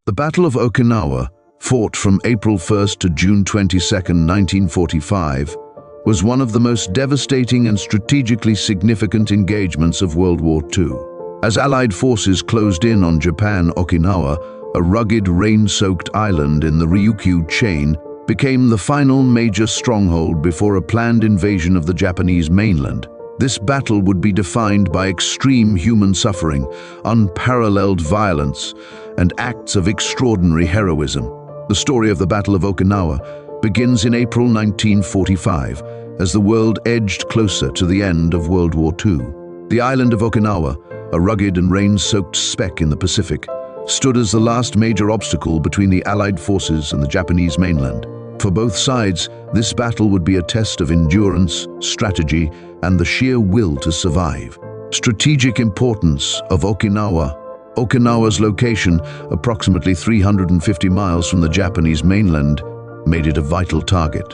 The Battle of Okinawa, fought from April 1st to June 22nd, 1945, was one of the most devastating and strategically significant engagements of World War II. As Allied forces closed in on Japan, Okinawa, a rugged, rain-soaked island in the Ryukyu chain, became the final major stronghold before a planned invasion of the Japanese mainland. This battle would be defined by extreme human suffering, unparalleled violence, and acts of extraordinary heroism. The story of the Battle of Okinawa begins in April 1945, as the world edged closer to the end of World War II. The island of Okinawa, a rugged and rain-soaked speck in the Pacific, stood as the last major obstacle between the Allied forces and the Japanese mainland. For both sides, this battle would be a test of endurance, strategy, and the sheer will to survive. Strategic importance of Okinawa. Okinawa's location, approximately 350 miles from the Japanese mainland, made it a vital target.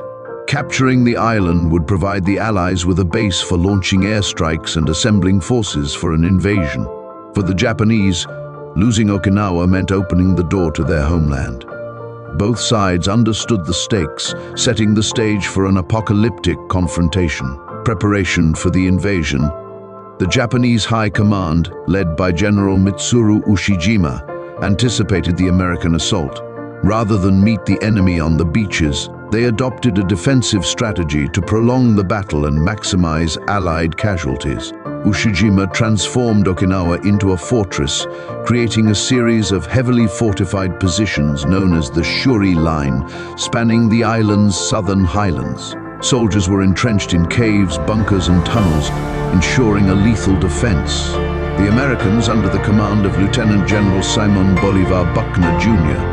Capturing the island would provide the Allies with a base for launching airstrikes and assembling forces for an invasion. For the Japanese, losing Okinawa meant opening the door to their homeland. Both sides understood the stakes, setting the stage for an apocalyptic confrontation. Preparation for the invasion. The Japanese High Command, led by General Mitsuru Ushijima, anticipated the American assault. Rather than meet the enemy on the beaches, they adopted a defensive strategy to prolong the battle and maximize Allied casualties. Ushijima transformed Okinawa into a fortress, creating a series of heavily fortified positions known as the Shuri Line, spanning the island's southern highlands. Soldiers were entrenched in caves, bunkers, and tunnels, ensuring a lethal defense. The Americans, under the command of Lieutenant General Simon Bolivar Buckner Jr.,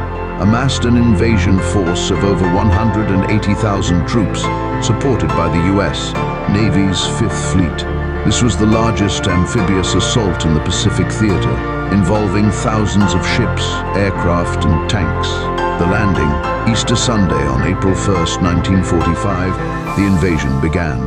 amassed an invasion force of over 180,000 troops, supported by the U.S. Navy's Fifth Fleet. This was the largest amphibious assault in the Pacific Theater, involving thousands of ships, aircraft, and tanks. The landing, Easter Sunday on April 1st, 1945, the invasion began.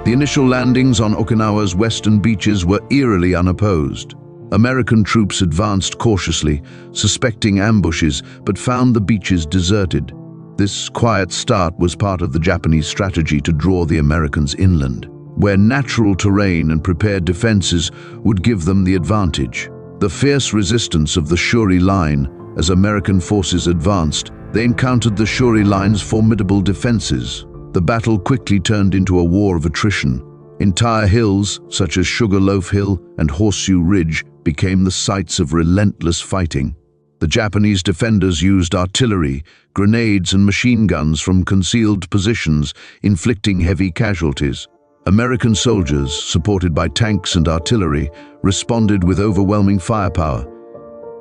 The initial landings on Okinawa's western beaches were eerily unopposed. American troops advanced cautiously, suspecting ambushes, but found the beaches deserted. This quiet start was part of the Japanese strategy to draw the Americans inland, where natural terrain and prepared defenses would give them the advantage. The fierce resistance of the Shuri Line. As American forces advanced, they encountered the Shuri Line's formidable defenses. The battle quickly turned into a war of attrition. Entire hills, such as Sugarloaf Hill and Horseshoe Ridge, became the sites of relentless fighting. The Japanese defenders used artillery, grenades, and machine guns from concealed positions, inflicting heavy casualties. American soldiers, supported by tanks and artillery, responded with overwhelming firepower.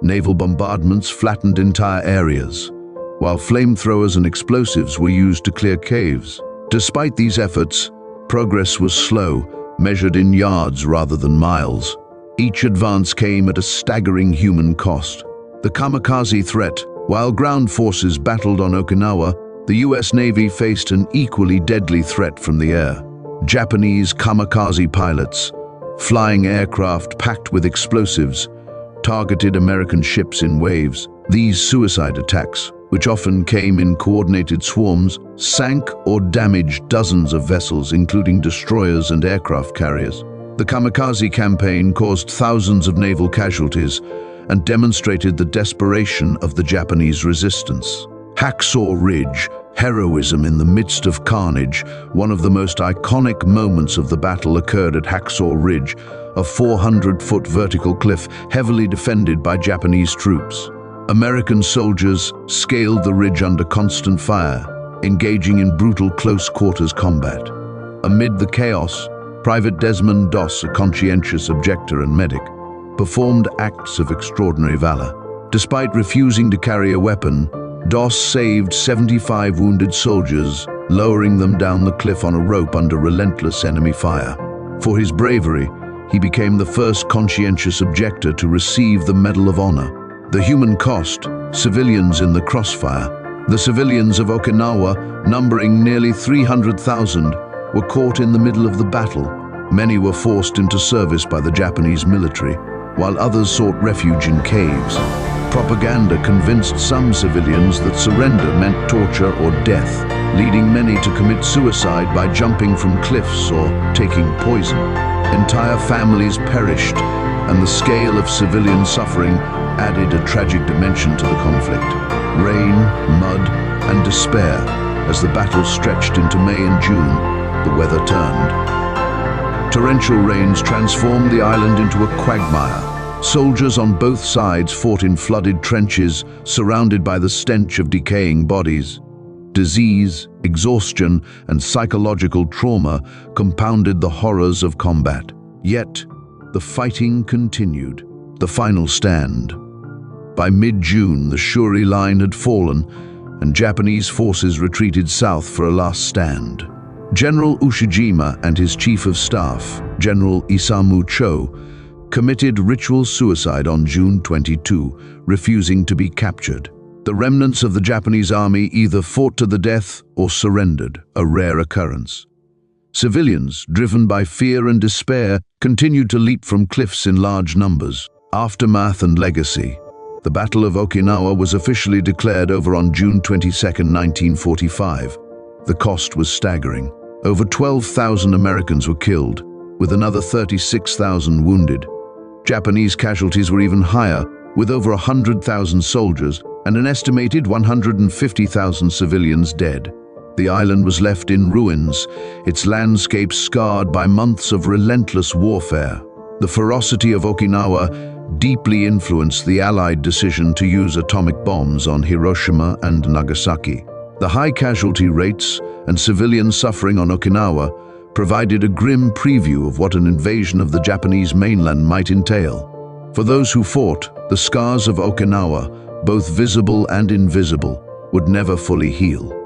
Naval bombardments flattened entire areas, while flamethrowers and explosives were used to clear caves. Despite these efforts, progress was slow, measured in yards rather than miles. Each advance came at a staggering human cost. The Kamikaze threat. While ground forces battled on Okinawa, the U.S. Navy faced an equally deadly threat from the air. Japanese kamikaze pilots, flying aircraft packed with explosives, targeted American ships in waves. These suicide attacks, which often came in coordinated swarms, sank or damaged dozens of vessels, including destroyers and aircraft carriers. The Kamikaze campaign caused thousands of naval casualties and demonstrated the desperation of the Japanese resistance. Hacksaw Ridge, heroism in the midst of carnage. One of the most iconic moments of the battle occurred at Hacksaw Ridge, a 400-foot vertical cliff heavily defended by Japanese troops. American soldiers scaled the ridge under constant fire, engaging in brutal close-quarters combat. Amid the chaos, Private Desmond Doss, a conscientious objector and medic, performed acts of extraordinary valor. Despite refusing to carry a weapon, Doss saved 75 wounded soldiers, lowering them down the cliff on a rope under relentless enemy fire. For his bravery, he became the first conscientious objector to receive the Medal of Honor. The human cost, civilians in the crossfire. The civilians of Okinawa, numbering nearly 300,000, were caught in the middle of the battle. Many were forced into service by the Japanese military, while others sought refuge in caves. Propaganda convinced some civilians that surrender meant torture or death, leading many to commit suicide by jumping from cliffs or taking poison. Entire families perished, and the scale of civilian suffering added a tragic dimension to the conflict. Rain, mud, and despair. As the battle stretched into May and June, the weather turned. Torrential rains transformed the island into a quagmire. Soldiers on both sides fought in flooded trenches, surrounded by the stench of decaying bodies. Disease, exhaustion, and psychological trauma compounded the horrors of combat. Yet, the fighting continued. The final stand. By mid-June, the Shuri line had fallen, and Japanese forces retreated south for a last stand. General Ushijima and his chief of staff, General Isamu Cho, committed ritual suicide on June 22, refusing to be captured. The remnants of the Japanese army either fought to the death or surrendered, a rare occurrence. Civilians, driven by fear and despair, continued to leap from cliffs in large numbers. Aftermath and legacy. The Battle of Okinawa was officially declared over on June 22, 1945. The cost was staggering. Over 12,000 Americans were killed, with another 36,000 wounded. Japanese casualties were even higher, with over 100,000 soldiers and an estimated 150,000 civilians dead. The island was left in ruins, its landscape scarred by months of relentless warfare. The ferocity of Okinawa deeply influenced the Allied decision to use atomic bombs on Hiroshima and Nagasaki. The high casualty rates and civilian suffering on Okinawa provided a grim preview of what an invasion of the Japanese mainland might entail. For those who fought, the scars of Okinawa, both visible and invisible, would never fully heal.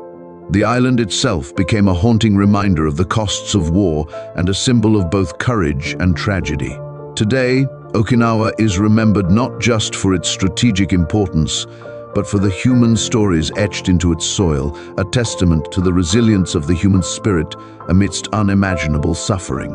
The island itself became a haunting reminder of the costs of war and a symbol of both courage and tragedy. Today, Okinawa is remembered not just for its strategic importance, but for the human stories etched into its soil, a testament to the resilience of the human spirit amidst unimaginable suffering.